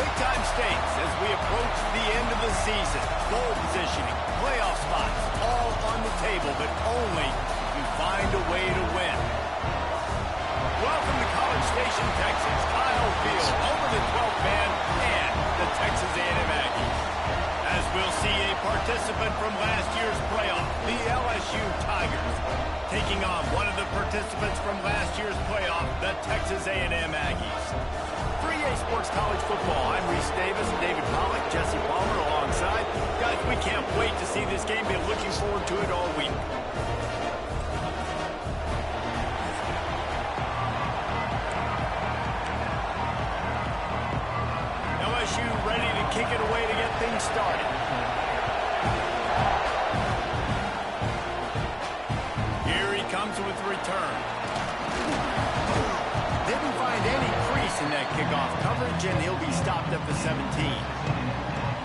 Big-time stakes as we approach the end of the season. Goal positioning, playoff spots, all on the table, but only if you find a way to win. Welcome to College Station, Texas. Kyle Field, over the 12th man, and the Texas A&M Aggies. As we'll see a participant from last year's playoff, the LSU Tigers, taking on one of the participants from last year's playoff, the Texas A&M Aggies. For EA Sports College Football, I'm Reese Davis and David Pollack, Jesse Palmer alongside. Guys, we can't wait to see this game. Been looking forward to it all week. LSU ready to kick it away to get things started. Here he comes with the return. Didn't find any crease in that kickoff coverage, and he'll be stopped at the 17.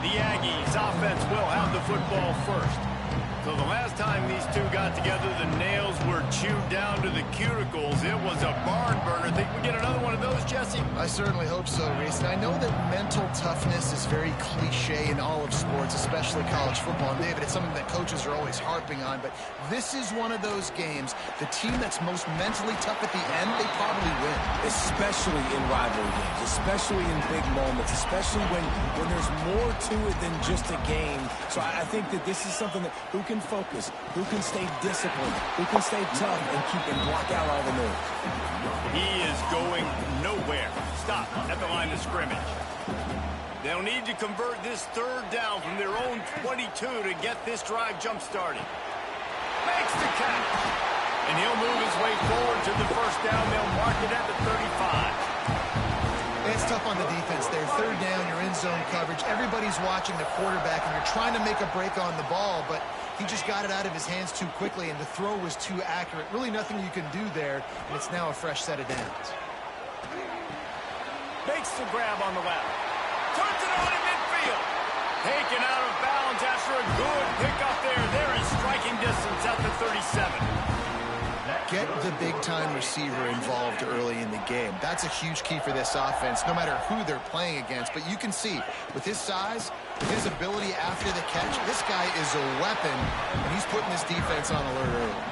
The Aggies offense will have the football first. So the last time these two got together, the nails were chewed down to the cuticles. It was a barn burner. Think we get another one of those, Jesse? I certainly hope so, Reese. And I know that mental toughness is very cliche in all of sports, especially college football. And David, it's something that coaches are always harping on. But this is one of those games. The team that's most mentally tough at the end, they probably win. Especially in rivalry games, especially in big moments, especially when there's more to it than just a game. So I think that this is something that who can focus, who can stay disciplined, who can stay tough and keep and block out all the noise. He is going nowhere. Stop at the line of scrimmage. They'll need to convert this third down from their own 22 to get this drive jump-started. Makes the catch. And he'll move his way forward to the first down. They'll mark it at the 35. It's tough on the defense there. Third down, you're in zone coverage. Everybody's watching the quarterback, and you're trying to make a break on the ball, but he just got it out of his hands too quickly, and the throw was too accurate. Really nothing you can do there, and it's now a fresh set of downs. Makes the grab on the left. Turns it on in midfield. Taken out of bounds after a good pickup there. There is striking distance at the 37. Get the big-time receiver involved early in the game. That's a huge key for this offense, no matter who they're playing against. But you can see, with his size, with his ability after the catch, this guy is a weapon, and he's putting this defense on alert early.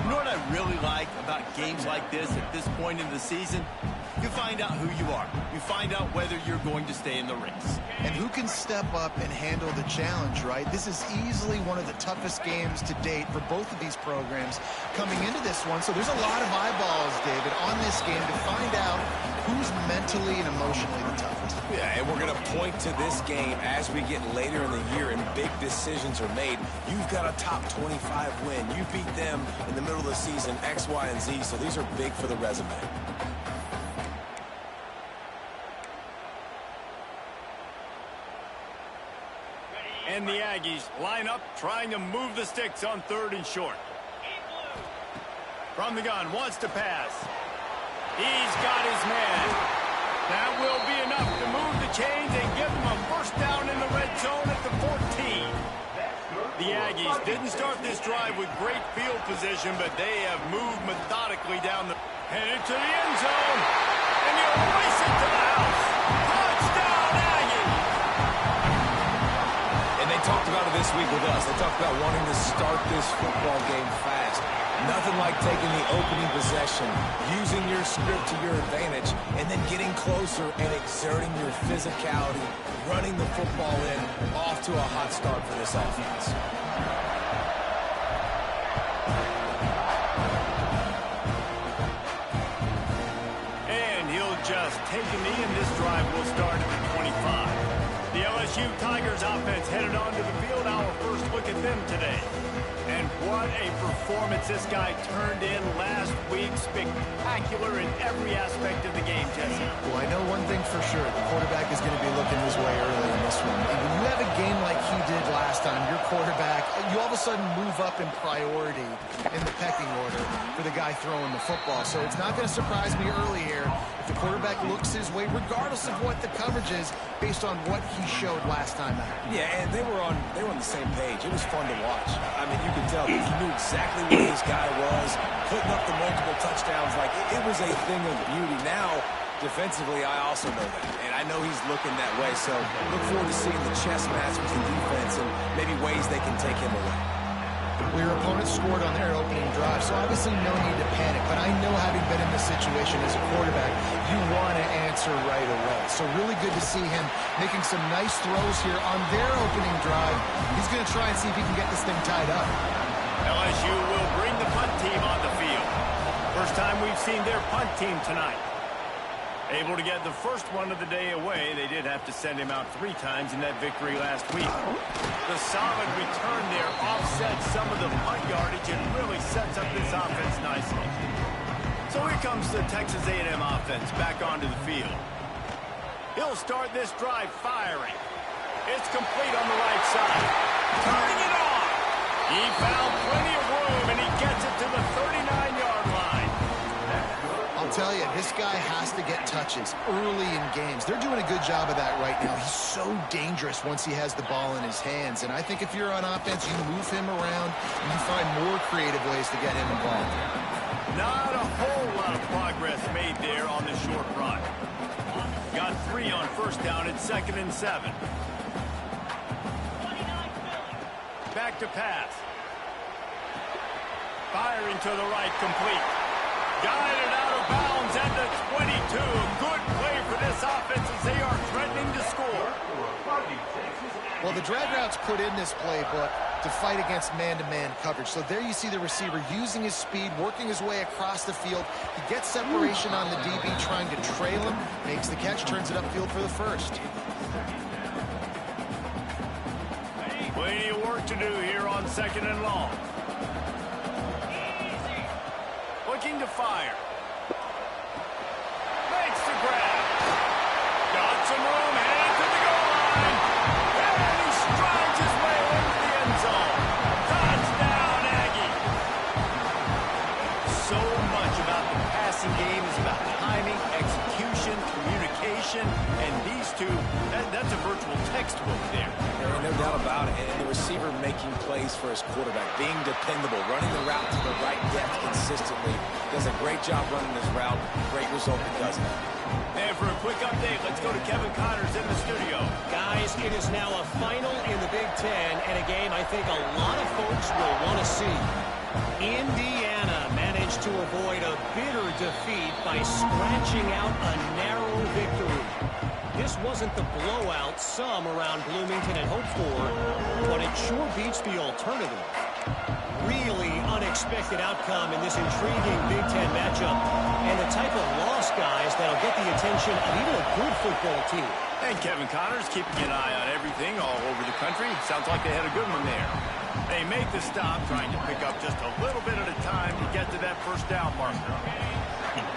You know what I really like about games like this at this point in the season? You find out who you are. You find out whether you're going to stay in the race. And who can step up and handle the challenge, right? This is easily one of the toughest games to date for both of these programs coming into this one. So there's a lot of eyeballs, David, on this game to find out who's mentally and emotionally the toughest. Yeah, and we're going to point to this game as we get later in the year and big decisions are made. You've got a top 25 win. You beat them in the middle of the season, X, Y, and Z. So these are big for the resume. And the Aggies line up, trying to move the sticks on third and short. From the gun, wants to pass. He's got his man. That will be enough to move the chains and give him a first down in the red zone at the 14. The Aggies didn't start this drive with great field position, but they have moved methodically down the... Headed to the end zone. And he'll race it to the house. Touchdown, Aggies! And they talked about it this week with us. They talked about wanting to start this football game fast. Nothing like taking the opening possession, using your script to your advantage, and then getting closer and exerting your physicality, running the football in, off to a hot start for this offense. And he'll just take a knee, and this drive will start at the 25. The LSU Tigers offense headed onto the field. Our first look at them today. And what a performance this guy turned in last week. Spectacular in every aspect of the game, Jesse. Well, I know one thing for sure. The quarterback is going to be looking his way early in this one. And when you have a game like he did last time, your quarterback, you all of a sudden move up in priority in the pecking order for the guy throwing the football. So it's not going to surprise me early here if the quarterback looks his way, regardless of what the coverage is, based on what he showed last time out. Yeah, and they were on the same page. It was fun to watch. I mean, you could tell he knew exactly where this guy was, putting up the multiple touchdowns. Like, it was a thing of beauty. Now, Defensively, I also know that, and I know he's looking that way, so look forward to seeing the chess match with the defense and maybe ways they can take him away. Well, your opponent scored on their opening drive, so obviously no need to panic. But I know, having been in this situation as a quarterback, you want to answer right away. So really good to see him making some nice throws here on their opening drive. He's going to try and see if he can get this thing tied up. LSU will bring the punt team on the field. First time we've seen their punt team tonight. Able to get the first one of the day away. They did have to send him out 3 times in that victory last week. The solid return there offsets some of the punt yardage and really sets up this offense nicely. So here comes the Texas A&M offense back onto the field. He'll start this drive firing. It's complete on the right side. Turning it on. He found plenty of room, and he gets it to the 39-yard line. I'll tell you, this guy has to get touches early in games. They're doing a good job of that right now. He's so dangerous once he has the ball in his hands. And I think if you're on offense, you move him around and you find more creative ways to get him involved. Not a whole lot of progress made there on the short run. Got 3 on first down at 2nd and 7. Back to pass. Firing to the right, complete. Guided out of bounds at the 22. Good play for this offense as they are threatening to score. Well, the drag route's put in this playbook to fight against man-to-man coverage. So there you see the receiver using his speed, working his way across the field. He gets separation on the DB, trying to trail him, makes the catch, turns it upfield for the first. Plenty of work to do here on 2nd and long. Looking to fire. Makes the grab. Got some room, headed to the goal line. And he strides his way into the end zone. Touchdown, Aggie. So much about the passing game is about timing, execution, communication, and these two, that's a virtual textbook there. No doubt about it. And the receiver making plays for his quarterback, being dependable, running the route to the right depth consistently. Does a great job running this route. Great result because of it. And for a quick update, let's go to Kevin Connors in the studio. Guys, it is now a final in the Big Ten, and a game I think a lot of folks will want to see. Indiana managed to avoid a bitter defeat by scratching out a narrow victory. This wasn't the blowout some around Bloomington had hoped for, but it sure beats the alternative. Really unexpected outcome in this intriguing Big Ten matchup, and the type of loss, guys, that'll get the attention of even a good football team. And Kevin Connors keeping an eye on everything all over the country. Sounds like they had a good one there. They make the stop, trying to pick up just a little bit at a time to get to that first down marker.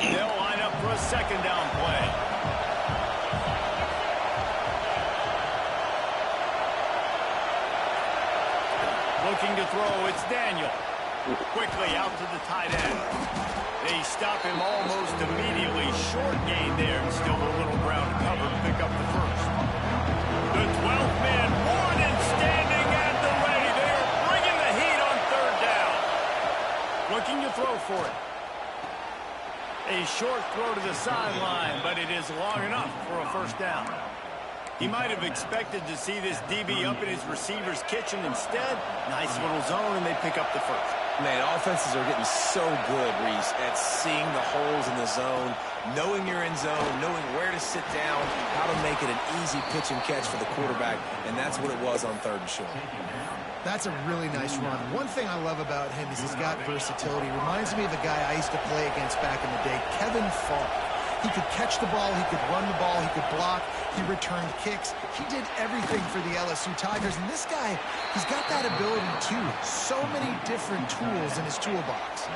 They'll line up for a 2nd down play. Looking to throw, it's Daniel. Quickly out to the tight end. They stop him almost immediately. Short gain there, and still a little ground to cover to pick up the first. The 12th man, Warden, standing at the ready. They are bringing the heat on 3rd down. Looking to throw for it. A short throw to the sideline, but it is long enough for a first down. He might have expected to see this DB up in his receiver's kitchen. Instead, nice little zone, and they pick up the first. Man, offenses are getting so good, Reese, at seeing the holes in the zone, knowing you're in zone, knowing where to sit down, how to make it an easy pitch and catch for the quarterback, and that's what it was on 3rd and short. That's a really nice run. One thing I love about him is he's got versatility. Reminds me of a guy I used to play against back in the day, Kevin Falk. He could catch the ball, he could run the ball, he could block, he returned kicks. He did everything for the LSU Tigers, and this guy, he's got that ability too. So many different tools in his toolbox.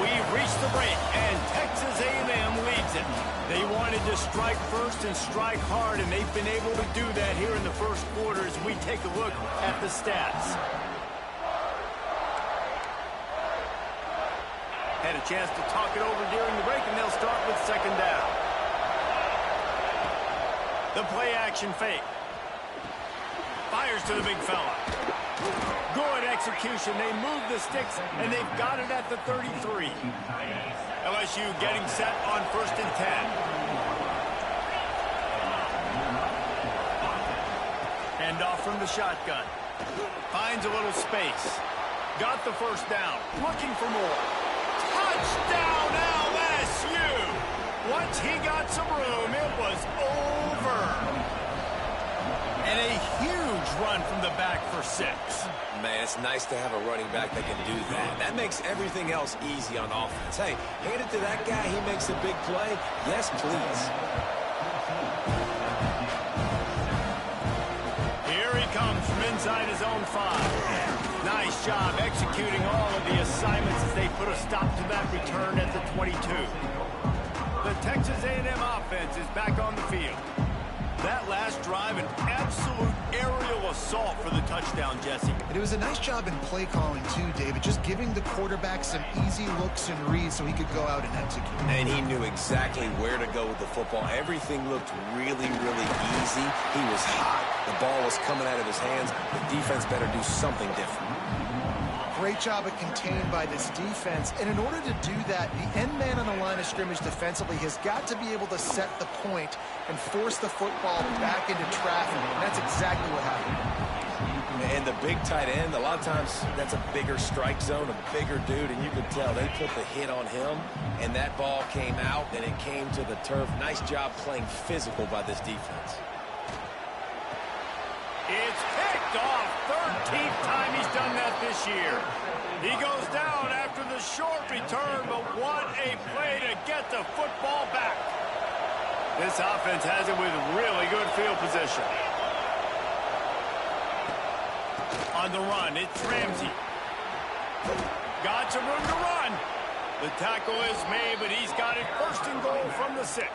We've reached the break, and Texas A&M leads it. They wanted to strike first and strike hard, and they've been able to do that here in the first quarter as we take a look at the stats. Had a chance to talk it over during the break, and they'll start with 2nd down. The play action fake. Fires to the big fella. Good execution. They move the sticks, and they've got it at the 33. LSU getting set on 1st and 10. Hand off from the shotgun. Finds a little space. Got the first down. Looking for more. Touchdown LSU! Once he got some room, it was over. And a huge run from the back for 6. Man, it's nice to have a running back that can do that. That makes everything else easy on offense. Hey, hand it to that guy. He makes a big play. Yes, please. Here he comes from inside his own 5. Nice job executing all of the assignments as they put a stop to that return at the 22. The Texas A&M offense is back on the field. That last drive, an absolute aerial assault for the touchdown, Jesse. And it was a nice job in play calling, too, David, just giving the quarterback some easy looks and reads so he could go out and execute. And he knew exactly where to go with the football. Everything looked really, really easy. He was hot. The ball was coming out of his hands. The defense better do something different. Great job of contained by this defense. And in order to do that, the end man on the line of scrimmage defensively has got to be able to set the point and force the football back into traffic. And that's exactly what happened. And the big tight end, a lot of times that's a bigger strike zone, a bigger dude, and you could tell they put the hit on him, and that ball came out, and it came to the turf. Nice job playing physical by this defense. It's picked off. 13th time he's done that this year. He goes down after the short return, but what a play to get the football back. This offense has it with really good field position. On the run, it's Ramsey. Got some room to run. The tackle is made, but he's got it 1st and goal from the 6.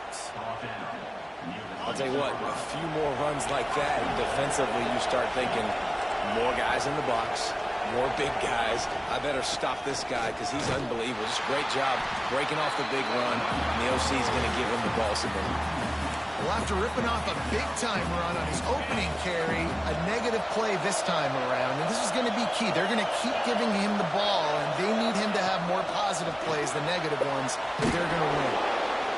I'll tell you what, a few more runs like that, defensively you start thinking more guys in the box, more big guys. I better stop this guy because he's unbelievable. Just a great job breaking off the big run, and the OC is going to give him the ball some more. Well, after ripping off a big-time run on his opening carry, a negative play this time around, and this is going to be key. They're going to keep giving him the ball, and they need him to have more positive plays than negative ones if they're going to win.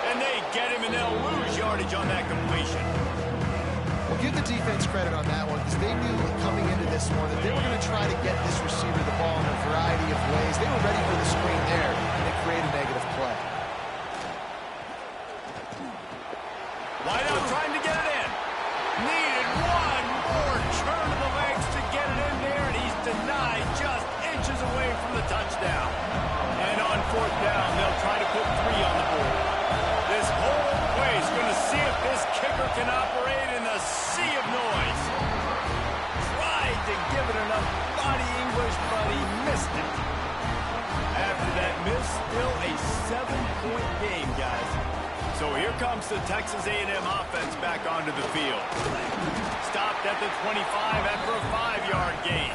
And they get him, and they'll lose yardage on that completion. Well, give the defense credit on that one because they knew coming into this one that they were going to try to get this receiver the ball in a variety of ways. They were ready for the screen there, and it created a negative play. Wide out trying to get it in. Needed one more turn of the legs to get it in there, and he's denied just inches away from the touchdown. And on 4th down, they'll try to put 3 on the board. This whole play is going to see if this kicker can operate in the sea of noise. Tried to give it enough body English, but he missed it. After that miss, still a 7-point game, guys. So here comes the Texas A&M offense back onto the field. Stopped at the 25 after a 5-yard gain.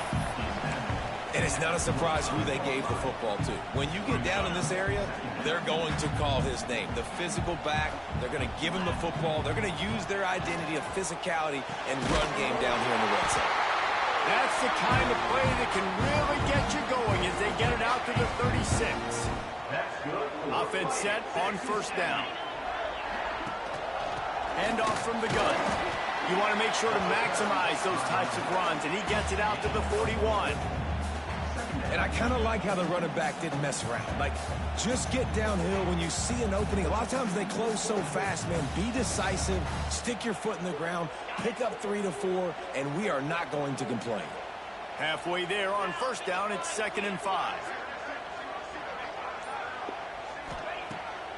And it's not a surprise who they gave the football to. When you get down in this area, they're going to call his name. The physical back, they're going to give him the football. They're going to use their identity of physicality and run game down here in the red zone. That's the kind of play that can really get you going as they get it out to the 36. Offense set on 1st down. Hand off from the gun. You want to make sure to maximize those types of runs, and he gets it out to the 41. And I kind of like how the running back didn't mess around. Like, just get downhill when you see an opening. A lot of times they close so fast, man. Be decisive, stick your foot in the ground, pick up 3 to 4, and we are not going to complain. Halfway there on 1st down, it's 2nd and 5.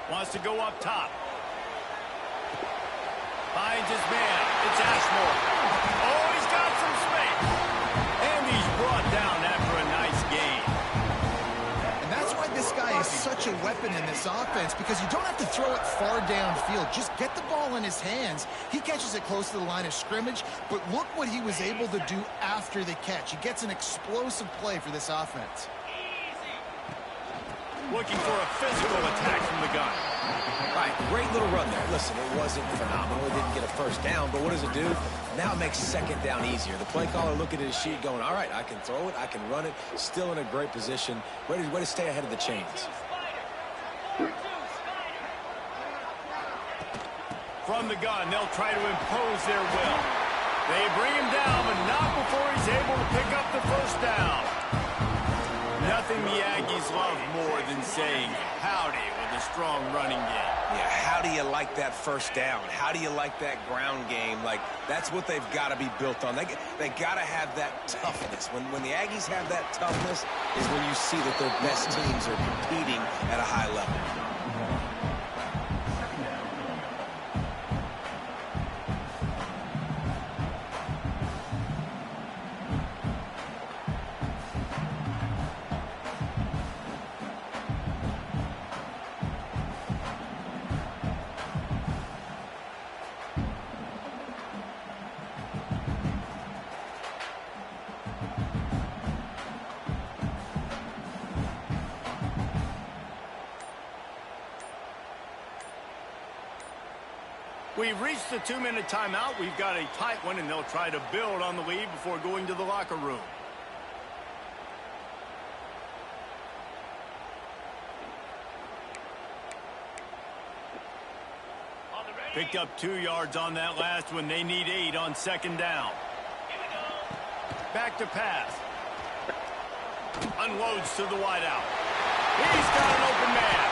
Wants to go up top. Finds his man. It's Ashmore. Oh, he's got some space. And he's brought down after a nice gain. And that's why this guy is such a weapon in this offense, because you don't have to throw it far downfield. Just get the ball in his hands. He catches it close to the line of scrimmage, but look what he was able to do after the catch. He gets an explosive play for this offense. Looking for a physical attack from the gun. Right, great little run there. Listen, it wasn't phenomenal. It didn't get a first down, but what does it do? Now it makes second down easier. The play caller looking at his sheet going, all right, I can throw it, I can run it, still in a great position, ready to stay ahead of the chains. From the gun, they'll try to impose their will. They bring him down, but not before he's able to pick up the first down. Nothing the Aggies love more than saying howdy with a strong running game. Yeah, how do you like that first down? How do you like that ground game? Like, that's what they've got to be built on. They got to have that toughness. When the Aggies have that toughness is when you see that their best teams are competing at a high level. We've reached the 2-minute timeout. We've got a tight one, and they'll try to build on the lead before going to the locker room. Picked up 2 yards on that last one. They need 8 on second down. Back to pass. Unloads to the wideout. He's got an open man.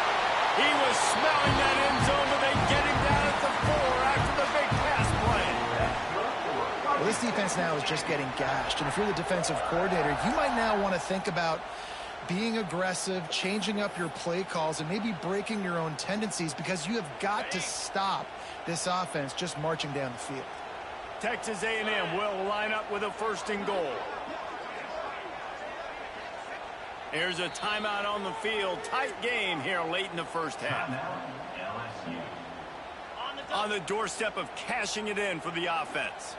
He was smelling that end zone, but they get him down at the 4 after the big pass play. Well, this defense now is just getting gashed. And if you're the defensive coordinator, you might now want to think about being aggressive, changing up your play calls, and maybe breaking your own tendencies, because you have got to stop this offense just marching down the field. Texas A&M will line up with a 1st and goal. There's a timeout on the field. Tight game here late in the first half. On the doorstep of cashing it in for the offense.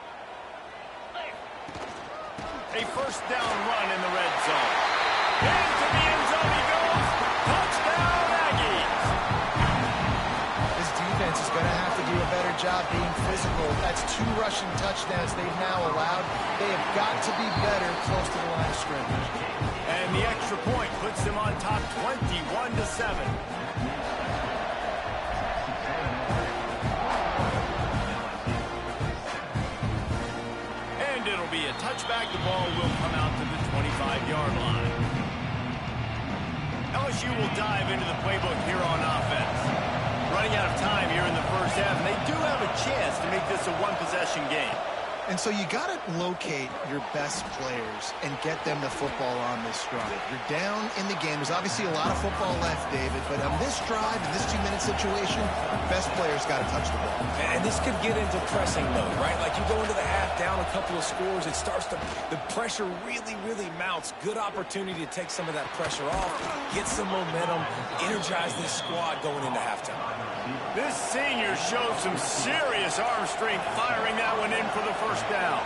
A first down run in the red zone. Into the end zone he goes. Touchdown, Aggies. This defense is going to have to do a better job being physical. That's 2 rushing touchdowns they've now allowed. They have got to be better close to the line of scrimmage. And the extra point puts them on top 21-7. And it'll be a touchback. The ball will come out to the 25-yard line. LSU will dive into the playbook here on offense. Running out of time here in the first half, and they do have a chance to make this a one-possession game. And so you got to locate your best players and get them the football on this drive. You're down in the game. There's obviously a lot of football left, David, but on this drive, in this 2-minute situation, best players got to touch the ball. And this could get into pressing mode, right? Like you go into the half down a couple of scores, it starts to, the pressure really, really mounts. Good opportunity to take some of that pressure off, get some momentum, energize this squad going into halftime. This senior shows some serious arm strength firing that one in for the first down.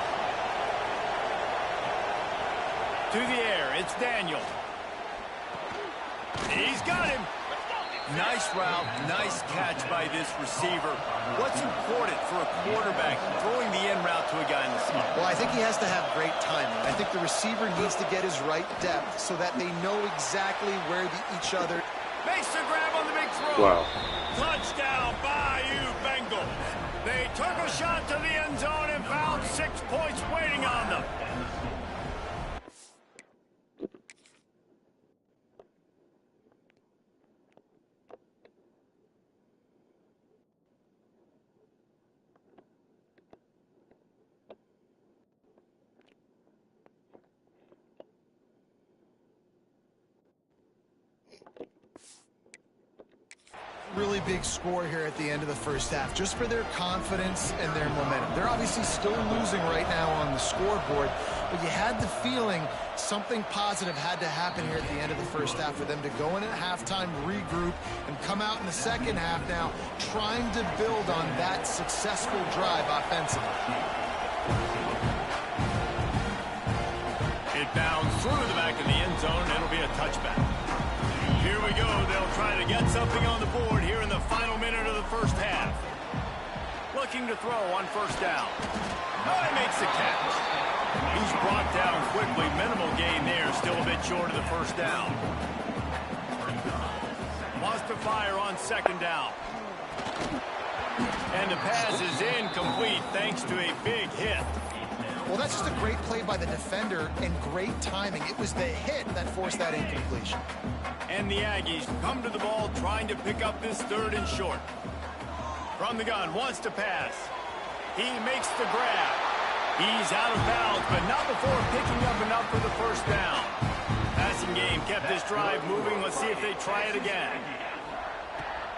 To the air, it's Daniel. He's got him. Nice route, nice catch by this receiver. What's important for a quarterback throwing the in route to a guy in the slot? Well, I think he has to have great timing. I think the receiver needs to get his right depth so that they know exactly where each other... Makes the grab on the big throw. Wow. Touchdown, Bayou Bengals. They took a shot to the end zone and found 6 points waiting on them. Really big score here at the end of the first half, just for their confidence and their momentum. They're obviously still losing right now on the scoreboard, but you had the feeling something positive had to happen here at the end of the first half for them to go in at halftime, regroup, and come out in the second half now trying to build on that successful drive offensively. It bounds through the back of the end zone. It'll be a touchback. Here we go. They'll try to get something on the board here in the final minute of the first half. Looking to throw on first down. Oh, he makes the catch. He's brought down quickly. Minimal gain there. Still a bit short of the first down. Wants to fire on second down. And the pass is incomplete thanks to a big hit. Well, that's just a great play by the defender and great timing. It was the hit that forced that incompletion. And the Aggies come to the ball trying to pick up this third and short. From the gun, wants to pass. He makes the grab. He's out of bounds, but not before picking up enough for the first down. Passing game kept this drive moving. Let's see if they try it again.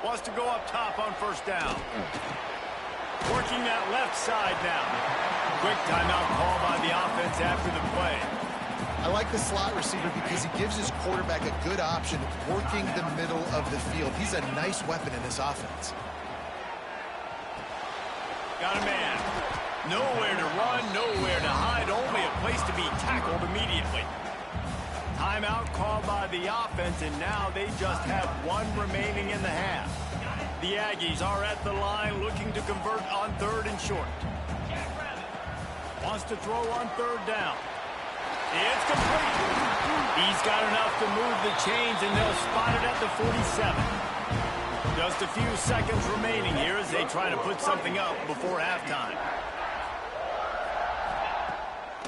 Wants to go up top on first down. Working that left side now. Quick timeout call by the offense after the play. I like the slot receiver because he gives his quarterback a good option working the middle of the field. He's a nice weapon in this offense. Got a man. Nowhere to run, nowhere to hide, only a place to be tackled immediately. Timeout called by the offense, and now they just have one remaining in the half. The Aggies are at the line looking to convert on third and short. Wants to throw on third down. It's complete. He's got enough to move the chains, and they'll spot it at the 47. Just a few seconds remaining here as they try to put something up before halftime.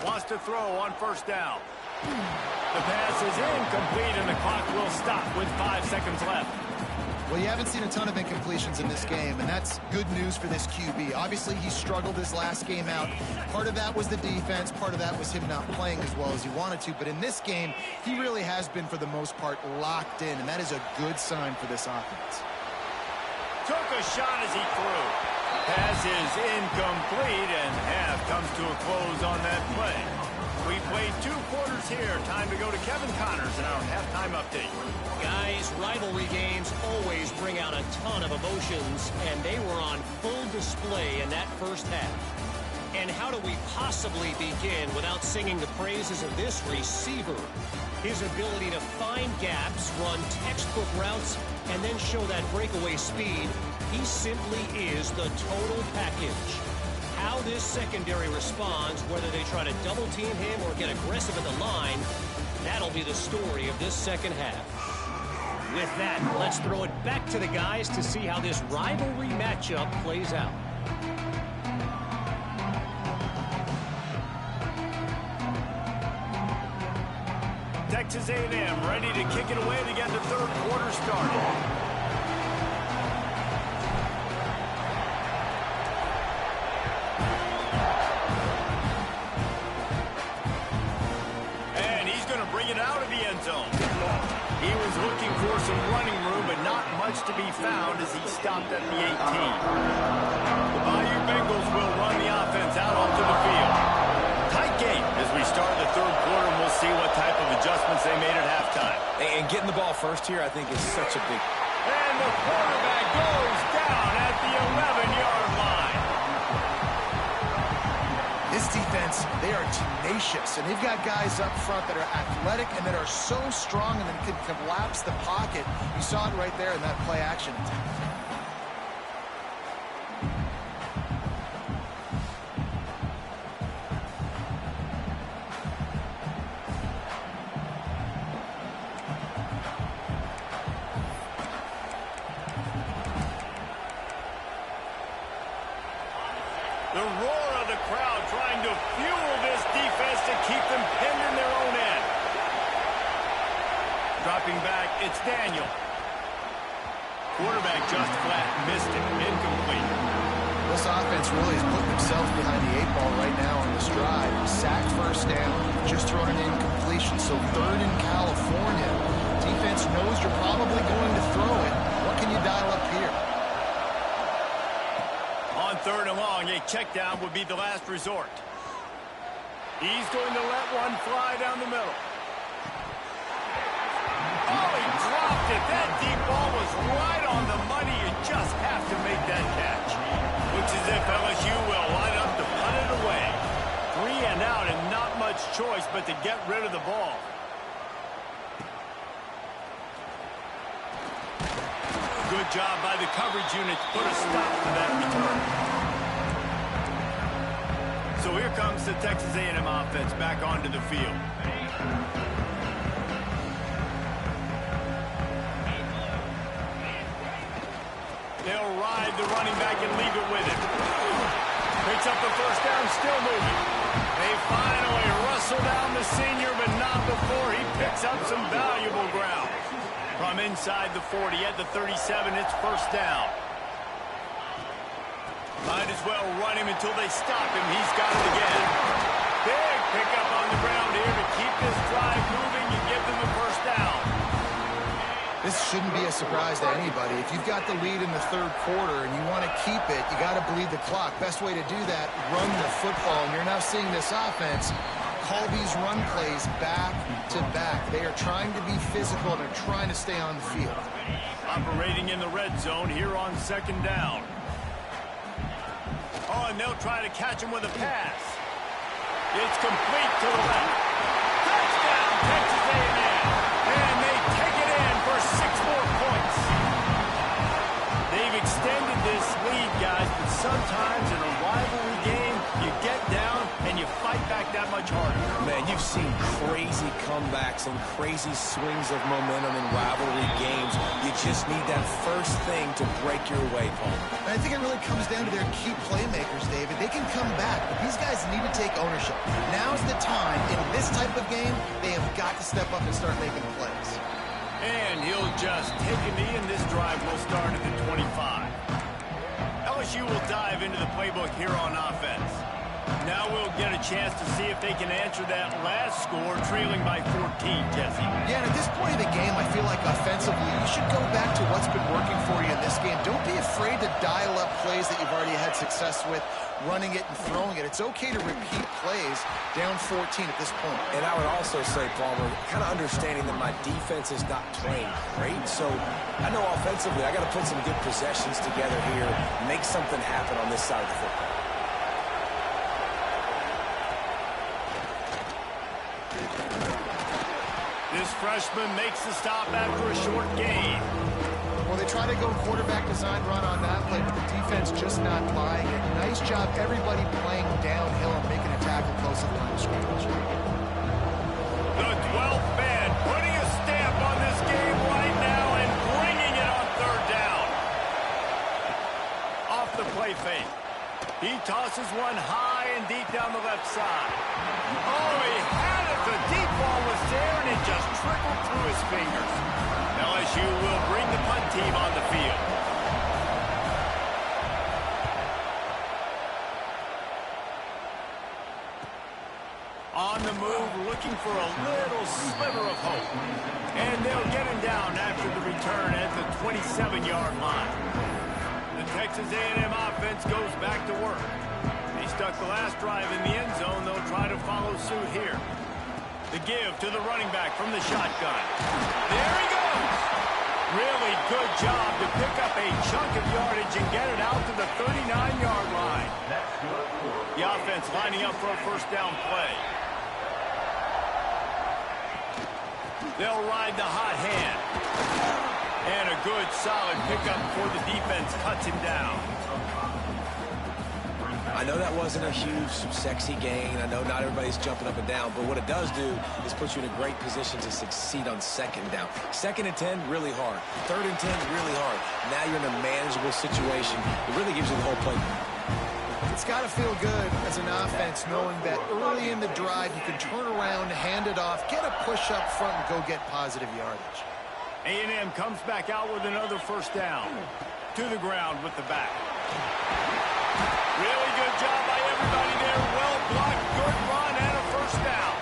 Wants to throw on first down. The pass is incomplete, and the clock will stop with 5 seconds left. Well, you haven't seen a ton of incompletions in this game, and that's good news for this QB. Obviously, he struggled his last game out. Part of that was the defense. Part of that was him not playing as well as he wanted to. But in this game, he really has been, for the most part, locked in, and that is a good sign for this offense. Took a shot as he threw. Pass is incomplete, and half comes to a close on that play. We played 2 quarters here. Time to go to Kevin Connors in our halftime update. Guys, rivalry games always bring out a ton of emotions, and they were on full display in that first half. And how do we possibly begin without singing the praises of this receiver? His ability to find gaps, run textbook routes, and then show that breakaway speed. He simply is the total package. How this secondary responds, whether they try to double team him or get aggressive at the line, that'll be the story of this second half. With that, let's throw it back to the guys to see how this rivalry matchup plays out. Texas A&M ready to kick it away to get the third quarter started. He was looking for some running room, but not much to be found as he stopped at the 18. The Bayou Bengals will run the offense out onto the field. Tight game as we start the third quarter, and we'll see what type of adjustments they made at halftime. And getting the ball first here, I think, is such a big... And the quarterback goes down at the 11-yard line. This defense, they are tenacious, and they've got guys up front that are athletic and that are so strong and that can collapse the pocket. You saw it right there in that play action attempt. The roar of the crowd trying to fuel this defense to keep them pinned in their own end. Dropping back, it's Daniel. Quarterback just flat missed it. Incomplete. This offense really is putting themselves behind the 8 ball right now on this drive. Sacked first down, just thrown an incompletion. So third in California. Defense knows you're probably going to throw it. What can you dial up here? On third and long, a check down would be the last resort. He's going to let one fly down the middle. Oh, he dropped it. That deep ball was right on the money. You just have to make that catch. Looks as if LSU will line up to punt it away. 3 and out and not much choice but to get rid of the ball. Good job by the coverage unit to put a stop to that return. So here comes the Texas A&M offense back onto the field. They'll ride the running back and leave it with him. Picks up the first down, still moving. They finally wrestle down the senior, but not before he picks up some valuable ground. From inside the 40 at the 37, it's first down. Might as well run him until they stop him. He's got it again. Big pickup on the ground here to keep this drive moving and give them the first down. This shouldn't be a surprise to anybody. If you've got the lead in the third quarter and you want to keep it, you got to bleed the clock. Best way to do that, run the football. And you're now seeing this offense call these run plays back to back. They are trying to be physical and they're trying to stay on the field. Operating in the red zone here on second down. Oh, and they'll try to catch him with a pass. It's complete to the left. Touchdown, Texas A&M. And they take it in for 6 more points. They've extended this lead, guys, but sometimes in a rivalry game, you get down and you fight back that much harder. Man, you've seen crazy comebacks and crazy swings of momentum in rivalry games. You just need that first thing to break your way, Paul. And I think it really comes down to their key playmakers, David. They can come back, but these guys need to take ownership. Now's the time. In this type of game, they have got to step up and start making plays. And he'll just take a knee, and this drive will start at the 25. LSU will dive into the playbook here on offense. Now we'll get a chance to see if they can answer that last score, trailing by 14, Jesse. Yeah, and at this point in the game, I feel like offensively, you should go back to what's been working for you in this game. Don't be afraid to dial up plays that you've already had success with, running it and throwing it. It's okay to repeat plays down 14 at this point. And I would also say, Palmer, kind of understanding that my defense is not playing great, so I know offensively I got to put some good possessions together here, make something happen on this side of the football. This freshman makes the stop after a short gain. Well, they try to go quarterback design run on that play, but the defense just not buying it. Nice job, everybody playing downhill and making a tackle close to the line of scrimmage. The 12th man putting a stamp on this game right now and bringing it on third down. Off the play fake. He tosses one high and deep down the left side. Oh, he had it. The deep ball was there, and it just trickled through his fingers. LSU will bring the punt team on the field. On the move, looking for a little sliver of hope. And they'll get him down after the return at the 27-yard line. The Texas A&M offense goes back to work. They stuck the last drive in the end zone. They'll try to follow suit here. The give to the running back from the shotgun. There he goes. Really good job to pick up a chunk of yardage and get it out to the 39-yard line. The offense lining up for a first down play. They'll ride the hot hand. And a good, solid pickup before the defense cuts him down. I know that wasn't a huge, sexy gain. I know not everybody's jumping up and down, but what it does do is put you in a great position to succeed on second down. Second and 10, really hard. Third and 10, really hard. Now you're in a manageable situation. It really gives you the whole play. It's got to feel good as an offense knowing that early in the drive you can turn around, hand it off, get a push up front, and go get positive yardage. A&M comes back out with another first down. To the ground with the back. Really good job by everybody there. Well blocked, good run, and a first down.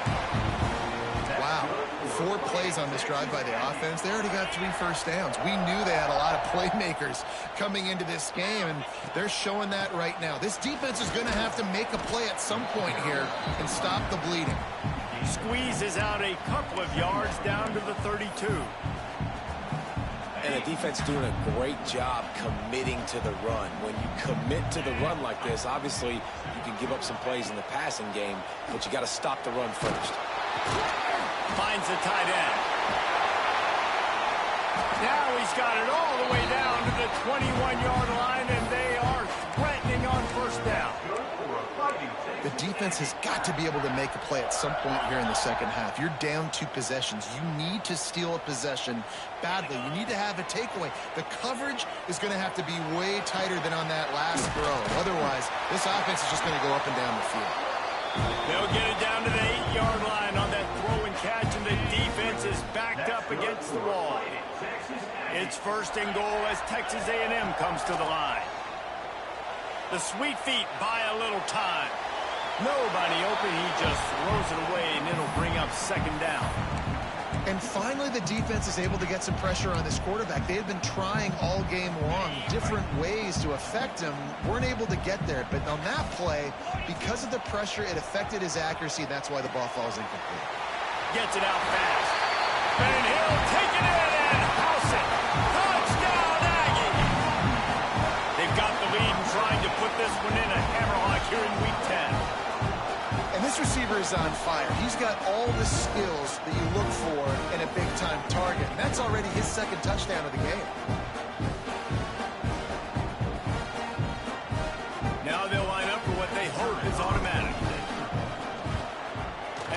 Wow. 4 plays on this drive by the offense. They already got 3 first downs. We knew they had a lot of playmakers coming into this game, and they're showing that right now. This defense is going to have to make a play at some point here and stop the bleeding. Squeezes out a couple of yards down to the 32. And the defense doing a great job committing to the run. When you commit to the run like this, obviously you can give up some plays in the passing game, but you got to stop the run first. Finds the tight end. Now he's got it all the way down to the 21-yard line, and they are threatening on first down. The defense has got to be able to make a play at some point here in the second half. You're down 2 possessions. You need to steal a possession badly. You need to have a takeaway. The coverage is going to have to be way tighter than on that last throw. Otherwise, this offense is just going to go up and down the field. They'll get it down to the 8-yard line on that throw and catch, and the defense is backed up against the wall. It's first and goal as Texas A&M comes to the line. The Sweet Feet buy a little time. Nobody open, he just throws it away, and it'll bring up second down. And finally, the defense is able to get some pressure on this quarterback. They had been trying all game long different ways to affect him. Weren't able to get there. But on that play, because of the pressure, it affected his accuracy. And that's why the ball falls incomplete. Gets it out fast. And he'll take it in and house it. Touchdown, Aggies! They've got the lead and trying to put this one in a hammerlock here in Week 10. And this receiver is on fire. He's got all the skills that you look for in a big-time target. And that's already his second touchdown of the game. Now they'll line up for what they hope is automatic.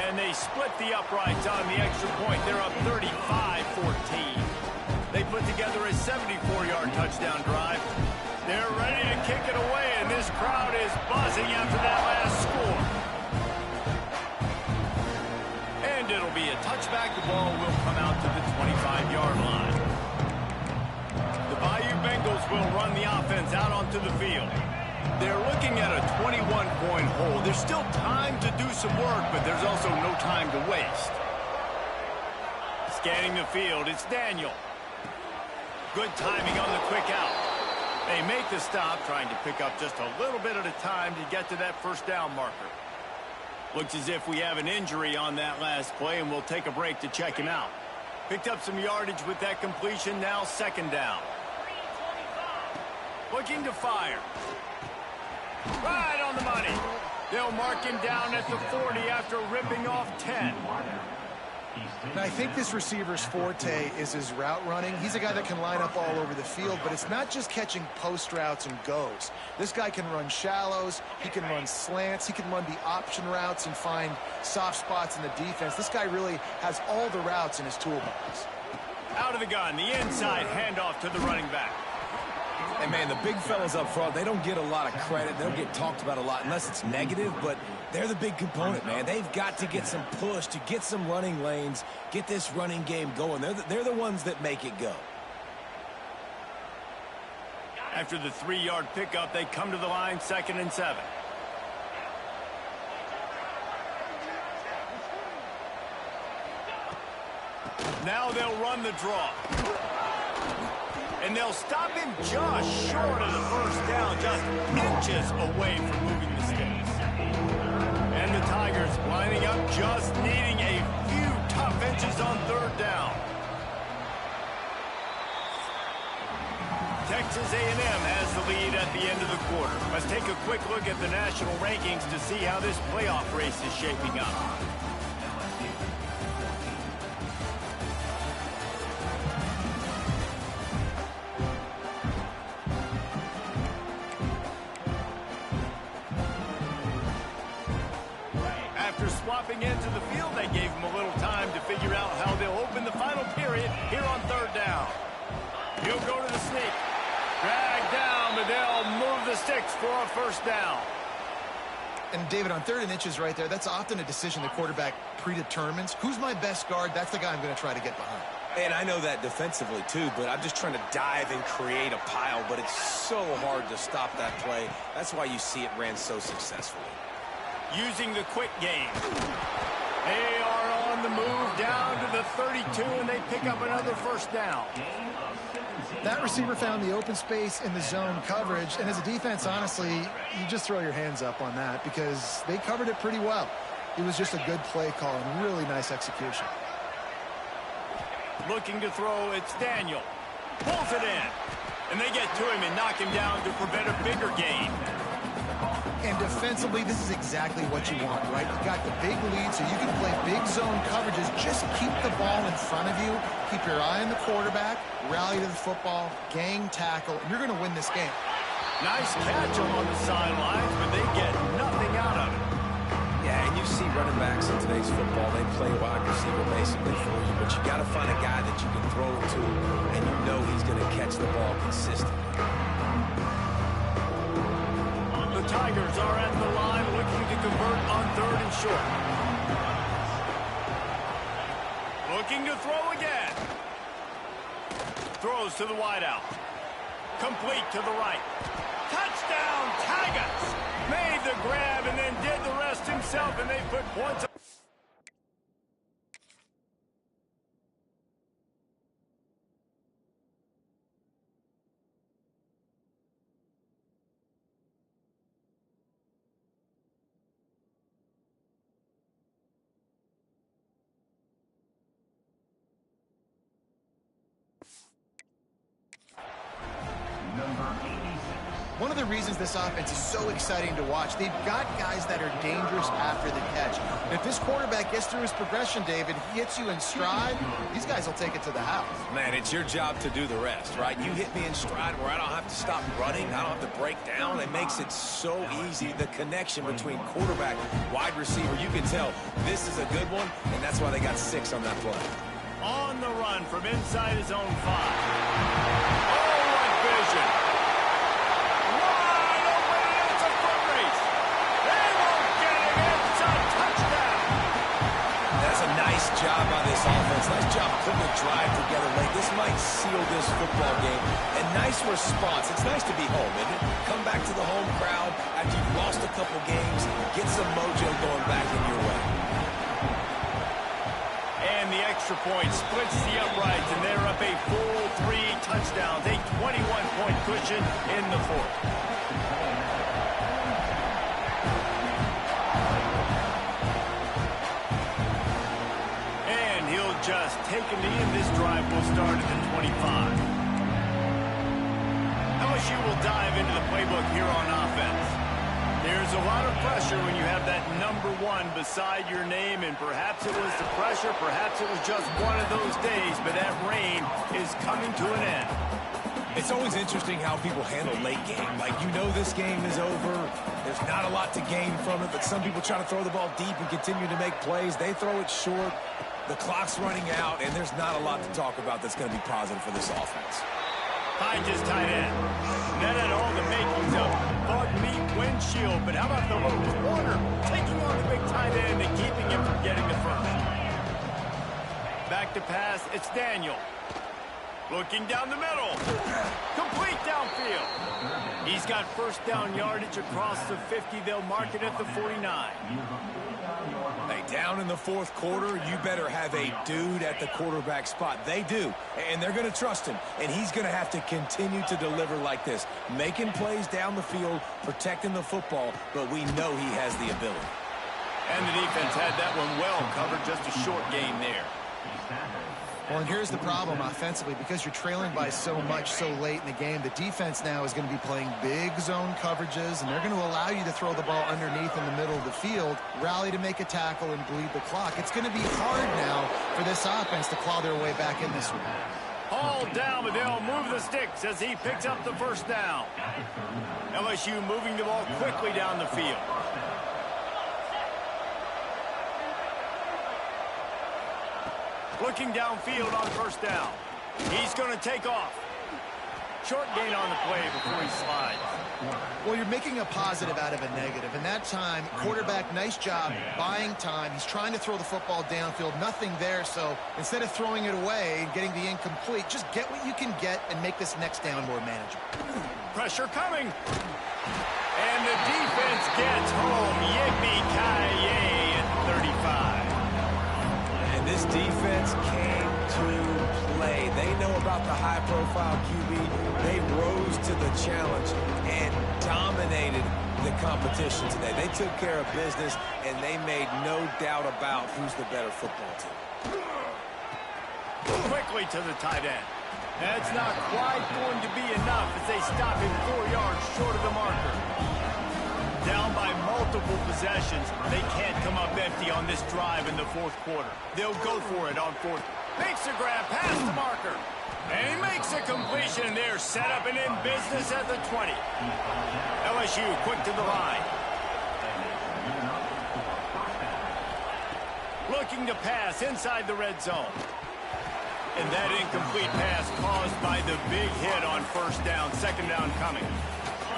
And they split the uprights on the extra point. They're up 35-14. They put together a 74-yard touchdown drive. They're ready to kick it away, and this crowd is buzzing after that last score. And it'll be a touchback. The ball will come out to the 25-yard line. The Bayou Bengals will run the offense out onto the field. They're looking at a 21-point hole. There's still time to do some work, but there's also no time to waste. Scanning the field, it's Daniel. Good timing on the quick out. They make the stop, trying to pick up just a little bit at a time to get to that first down marker. Looks as if we have an injury on that last play, and we'll take a break to check him out. Picked up some yardage with that completion, now second down. Looking to fire. Right on the money. They'll mark him down at the 40 after ripping off 10. And I think this receiver's forte is his route running. He's a guy that can line up all over the field, but it's not just catching post routes and goes. This guy can run shallows, he can run slants, he can run the option routes and find soft spots in the defense. This guy really has all the routes in his toolbox. Out of the gun, the inside handoff to the running back. And, man, the big fellas up front, they don't get a lot of credit. They don't get talked about a lot unless it's negative, but they're the big component, man. They've got to get some push to get some running lanes, get this running game going. They're the ones that make it go. After the 3-yard pickup, they come to the line, 2nd and 7. Now they'll run the draw. And they'll stop him just short of the first down, just inches away from moving the sticks. And the Tigers lining up, just needing a few tough inches on 3rd down. Texas A&M has the lead at the end of the quarter. Let's take a quick look at the national rankings to see how this playoff race is shaping up. Swapping into the field, they gave him a little time to figure out how they'll open the final period here on 3rd down. He'll go to the sneak. Drag down, but they'll move the sticks for a first down. And, David, on 3rd and inches right there, that's often a decision the quarterback predetermines. Who's my best guard? That's the guy I'm going to try to get behind. And I know that defensively, too, but I'm just trying to dive and create a pile, but it's so hard to stop that play. That's why you see it ran so successfully. Using the quick game. They are on the move down to the 32, and they pick up another first down. That receiver found the open space in the zone coverage, and as a defense, honestly, you just throw your hands up on that because they covered it pretty well. It was just a good play call and really nice execution. Looking to throw, it's Daniel. Pulls it in, and they get to him and knock him down to prevent a bigger gain. And defensively, this is exactly what you want, right? You got the big lead, so you can play big zone coverages. Just keep the ball in front of you. Keep your eye on the quarterback. Rally to the football. Gang tackle. And you're going to win this game. Nice catch on the sidelines, but they get nothing out of it. Yeah, and you see running backs in today's football, they play wide receiver basically for you, but you got to find a guy that you can throw it to, and you know he's going to catch the ball consistently. The Tigers are at the line looking to convert on 3rd and short. Looking to throw again. Throws to the wideout. Complete to the right. Touchdown, Tigers! Made the grab and then did the rest himself, and they put points on. One of the reasons this offense is so exciting to watch, they've got guys that are dangerous after the catch. And if this quarterback gets through his progression, David, he hits you in stride, these guys will take it to the house. Man, it's your job to do the rest, right? You hit me in stride where I don't have to stop running, I don't have to break down. It makes it so easy. The connection between quarterback, wide receiver, you can tell this is a good one, and that's why they got 6 on that play. On the run from inside his own 5. Oh, what vision! Wide open, it's a foot race. They won't get him. It's a touchdown. That's a nice job by this offense. Nice job putting a drive together late. This might seal this football game. And nice response. It's nice to be home, isn't it? Come back to the home crowd after you've lost a couple games. Get some mojo going back in your way. And the extra point splits the uprights, and they're up a full 3 touchdowns, a 21-point cushion in the 4th. And he'll just take a knee, and this drive will start at the 25. LSU will dive into the playbook here on offense. There's a lot of pressure when you have that number 1 beside your name, and perhaps it was the pressure, perhaps it was just one of those days, but that reign is coming to an end. It's always interesting how people handle late game. Like, you know this game is over. There's not a lot to gain from it, but some people try to throw the ball deep and continue to make plays. They throw it short. The clock's running out, and there's not a lot to talk about that's going to be positive for this offense. Finds his tight end. That had all the makings of bug meat windshield, but how about the little corner taking on the big tight end and keeping him from getting the first? Back to pass, it's Daniel. Looking down the middle. Complete downfield. He's got first down yardage across the 50. They'll mark it at the 49. Hey, down in the 4th quarter, you better have a dude at the quarterback spot. They do, and they're going to trust him, and he's going to have to continue to deliver like this, making plays down the field, protecting the football, but we know he has the ability. And the defense had that one well covered, just a short gain there. Well, and here's the problem offensively. Because you're trailing by so much so late in the game, the defense now is going to be playing big zone coverages, and they're going to allow you to throw the ball underneath in the middle of the field, rally to make a tackle, and bleed the clock. It's going to be hard now for this offense to claw their way back in this one. Hauled down, but they'll move the sticks as he picks up the first down. LSU moving the ball quickly down the field. Looking downfield on first down. He's going to take off. Short gain on the play before he slides. Well, you're making a positive out of a negative. And that time, quarterback, nice job buying time. He's trying to throw the football downfield. Nothing there. So instead of throwing it away and getting the incomplete, just get what you can get and make this next down more manageable. Pressure coming. And the defense gets home. Yippee-ki-yay at 35. This defense came to play. They know about the high-profile QB. They rose to the challenge and dominated the competition today. They took care of business, and they made no doubt about who's the better football team. Quickly to the tight end. That's not quite going to be enough as they stop him 4 yards short of the marker. Down by multiple possessions, they can't come up empty on this drive in the fourth quarter. They'll go for it on fourth. Makes a grab past the marker. And he makes a completion. They're set up and in business at the 20. LSU quick to the line. Looking to pass inside the red zone. And that incomplete pass caused by the big hit on first down. Second down coming.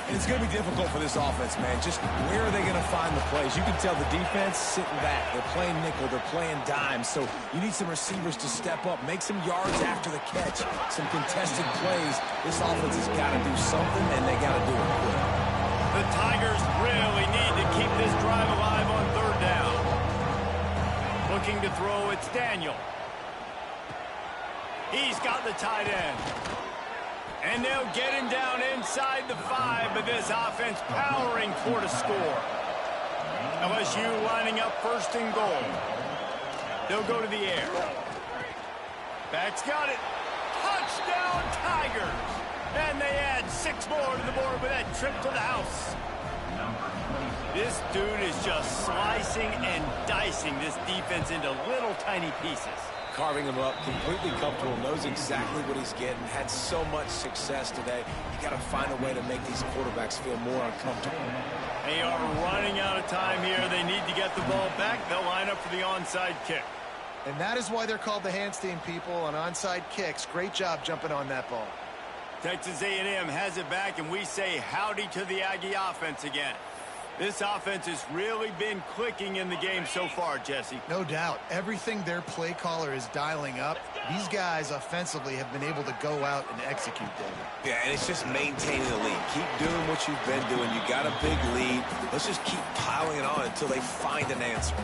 It's going to be difficult for this offense, man. Just where are they going to find the plays? You can tell the defense sitting back. They're playing nickel. They're playing dime. So you need some receivers to step up, make some yards after the catch, some contested plays. This offense has got to do something, and they got to do it quick. The Tigers really need to keep this drive alive on third down. Looking to throw, it's Daniel. He's got the tight end. And they'll get him down inside the 5, but this offense powering toward a score. LSU lining up first and goal. They'll go to the air. Back's got it. Touchdown, Tigers. And they add 6 more to the board with that trip to the house. This dude is just slicing and dicing this defense into little tiny pieces. Carving him up, completely comfortable, knows exactly what he's getting, had so much success today. You got to find a way to make these quarterbacks feel more uncomfortable. They are running out of time here. They need to get the ball back. They'll line up for the onside kick. And that is why they're called the hands team, people, on onside kicks. Great job jumping on that ball. Texas A&M has it back, and we say howdy to the Aggie offense again. This offense has really been clicking in the game so far, Jesse. No doubt. Everything their play caller is dialing up, these guys offensively have been able to go out and execute, David. Yeah, and it's just maintaining the lead. Keep doing what you've been doing. You got a big lead. Let's just keep piling it on until they find an answer.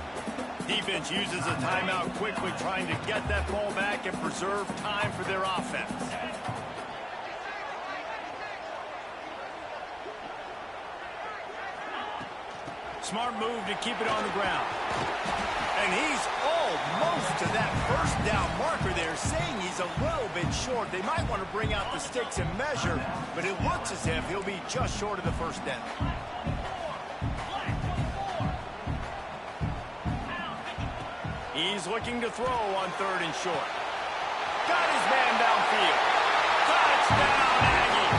Defense uses a timeout quickly, trying to get that ball back and preserve time for their offense. Smart move to keep it on the ground. And he's almost to that first down marker there, saying he's a little bit short. They might want to bring out the sticks and measure, but it looks as if he'll be just short of the first down. He's looking to throw on third and short. Got his man downfield. Touchdown, Aggie.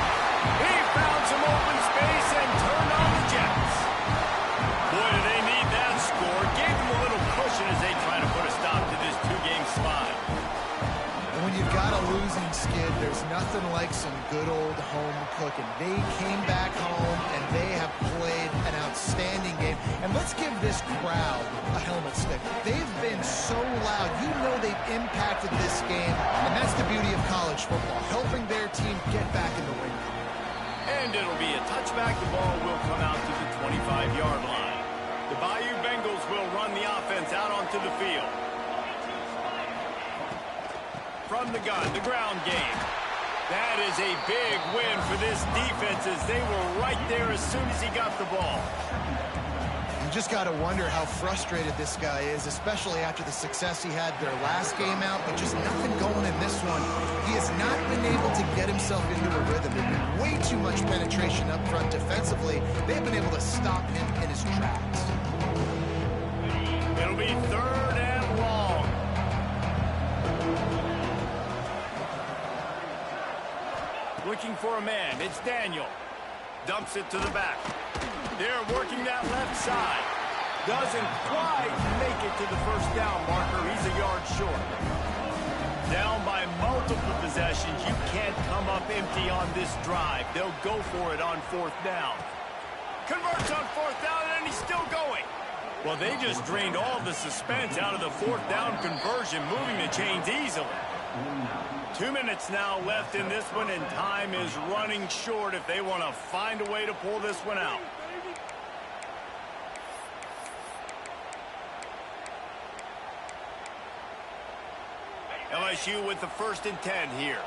He found some open space and turned on the Jets. Boy, do they need that score. Gave them a little cushion as they try to put a stop to this two-game slide. And when you've got a losing skid, there's nothing like some good old home cooking. They came back home, and they have played an outstanding game. And let's give this crowd a helmet stick. They've been so loud. You know they've impacted this game, and that's the beauty of college football, helping their team get back in the win. And it'll be a touchback. The ball will come out to the 25-yard line. The Bayou Bengals will run the offense out onto the field. From the gun, the ground game. That is a big win for this defense as they were right there as soon as he got the ball. You just got to wonder how frustrated this guy is, especially after the success he had their last game out, but just nothing going in this one. He has not been able to get himself into a rhythm. There's been way too much penetration up front defensively. They've been able to stop him in his tracks. It'll be third and long. Looking for a man. It's Daniel. Dumps it to the back. They're working that left side. Doesn't quite make it to the first down marker. He's a yard short. Down by multiple possessions. You can't come up empty on this drive. They'll go for it on fourth down. Converts on fourth down, and he's still going. Well, they just drained all the suspense out of the fourth down conversion, moving the chains easily. 2 minutes now left in this one, and time is running short if they want to find a way to pull this one out. LSU with the 1st and 10 here.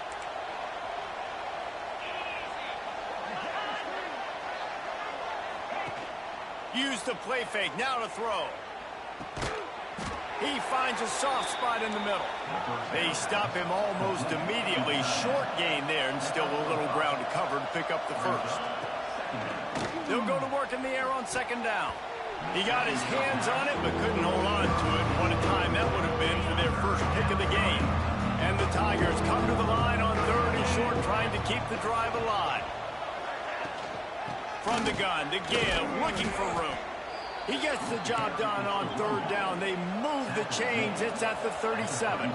Use the play fake, now to throw. He finds a soft spot in the middle. They stop him almost immediately. Short gain there, and still a little ground to cover to pick up the first. They'll go to work in the air on second down. He got his hands on it, but couldn't hold on to it. What a time that would have been for their first pick of the game. And the Tigers come to the line on 3rd and short, trying to keep the drive alive. From the gun, to give, looking for room. He gets the job done on 3rd down. They move the chains. It's at the 37.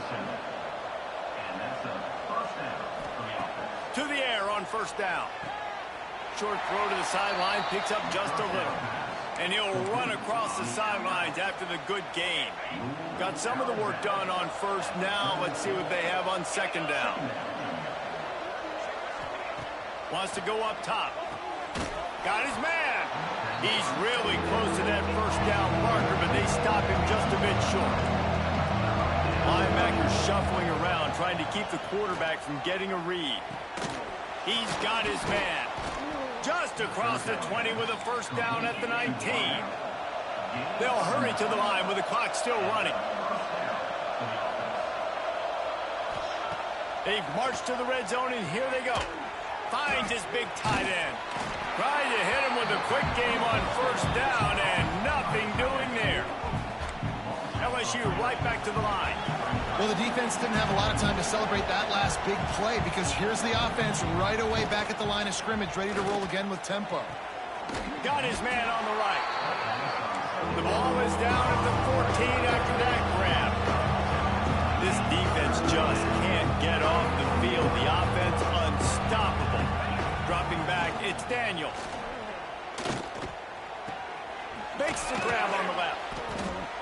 To the air on 1st down. Short throw to the sideline, picks up just a little. And he'll run across the sidelines after the good gain. Got some of the work done on 1st. Now let's see what they have on 2nd down. Wants to go up top. Got his man. He's really close to that 1st down marker, but they stop him just a bit short. Linebacker shuffling around, trying to keep the quarterback from getting a read. He's got his man. Just across the 20 with a 1st down at the 19. They'll hurry to the line with the clock still running. They've marched to the red zone, and here they go. Finds his big tight end. Trying to hit him with a quick game on 1st down, and nothing doing there. LSU right back to the line. Well, the defense didn't have a lot of time to celebrate that last big play, because here's the offense right away back at the line of scrimmage, ready to roll again with tempo. Got his man on the right. The ball is down at the 14 after that grab. This defense just can't get off the field. The offense unstoppable. Dropping back, it's Daniel. Makes the grab on the left.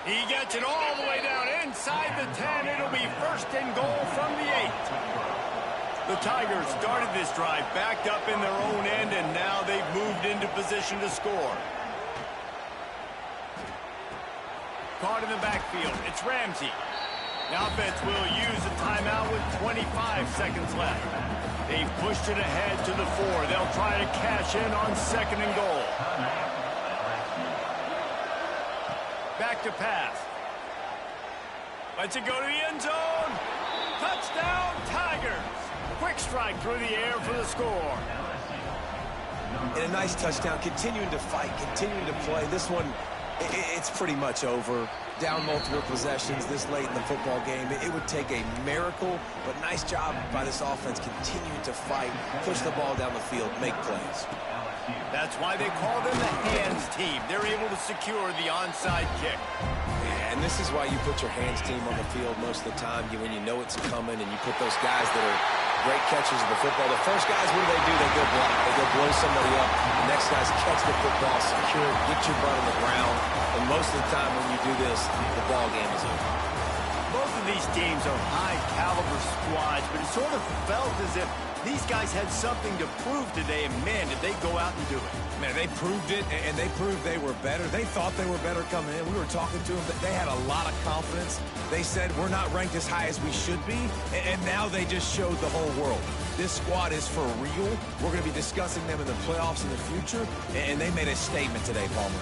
He gets it all the way down inside the 10. It'll be 1st and goal from the 8. The Tigers started this drive backed up in their own end, and now they've moved into position to score. Caught in the backfield. It's Ramsey. The offense will use a timeout with 25 seconds left. They've pushed it ahead to the 4. They'll try to cash in on 2nd and goal. Back to pass. Lets it go to the end zone. Touchdown, Tigers. Quick strike through the air for the score. And a nice touchdown, continuing to fight, continuing to play. This one, it's pretty much over. Down multiple possessions this late in the football game. It would take a miracle, but nice job by this offense continuing to fight, push the ball down the field, make plays. That's why they call them the hands team. They're able to secure the onside kick. And this is why you put your hands team on the field most of the time, when you know it's coming, and you put those guys that are great catchers of the football. The first guys, what do? They go block. They go blow somebody up. The next guys catch the football, secure it, get your butt on the ground. And most of the time when you do this, the ball game is over. Both of these teams are high-caliber squads, but it sort of felt as if these guys had something to prove today, and man, did they go out and do it. Man, they proved it, and they proved they were better. They thought they were better coming in. We were talking to them, but they had a lot of confidence. They said, we're not ranked as high as we should be, and now they just showed the whole world. This squad is for real. We're going to be discussing them in the playoffs in the future, and they made a statement today, Palmer.